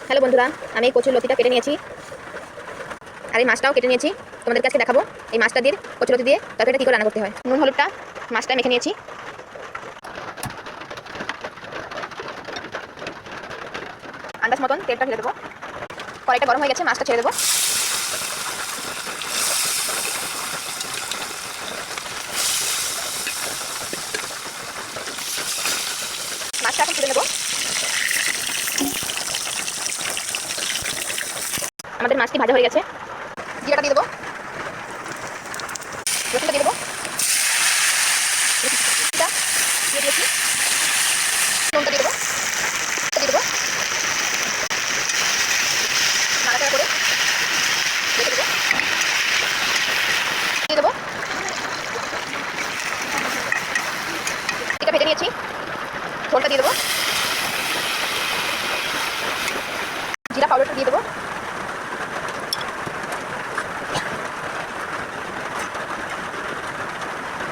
Hello বন্ধুরা, আমি কচুর লতিটা কেটে নিয়েছি আর এই মাছটাও কেটে নিয়েছি। তোমাদের কাছে দেখাবো এই মাছটা দিয়ে কচুর লতি দিয়ে তরকারিটা কী করে রান্না করতে হয়। নুন হলুদটা মাছটা মেখে নিয়েছি। আন্দাজ মতন তেলটা ঢেলে দেবো। কড়াইটা গরম হয়ে গেছে, মাছটা ছেড়ে দেবো। মাছটা এখন তুলে নেবো। আমাদের মাছটি ভাজা হয়ে গেছে। জিরাটা দিয়ে দেবো, রসুনটা দিয়ে দেবো, দিয়ে দিয়েছি, নুনটা দিয়ে দেবো, দিয়ে দেবো, নাড়াচাড়া করে রেখে দেবো, দিয়ে দেবো। এটা ভেজে নিয়েছি, ঝোলটা দিয়ে দেবো, জিরা পাউডারটা দিয়ে দেবো,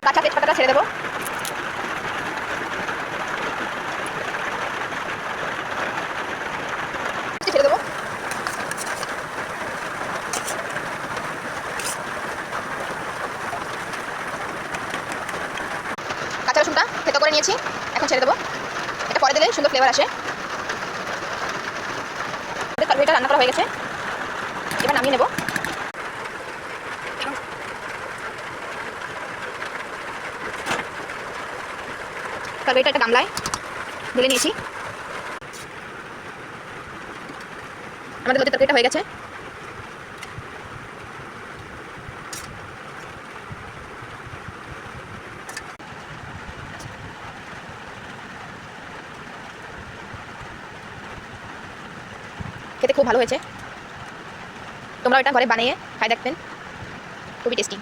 কাঁচা তেজপাতাটা ছেড়ে দেবো, ছেড়ে দেবো, কাঁচা রসুনটা থেতো করে নিয়েছি, এখন ছেড়ে দেবো। এটা পরে দিলে সুন্দর ফ্লেভার আসে। তরকারিটা রান্না করা হয়ে গেছে, এবার নামিয়ে নেব। তরকারিটা একটা গামলায় ঢেলে নিয়েছি। আমাদের লতির তরকারিটা হয়ে গেছে। খেতে খুব ভালো হয়েছে। তোমরা এটা ঘরে বানিয়ে খাই দেখবেন, খুবই টেস্টি।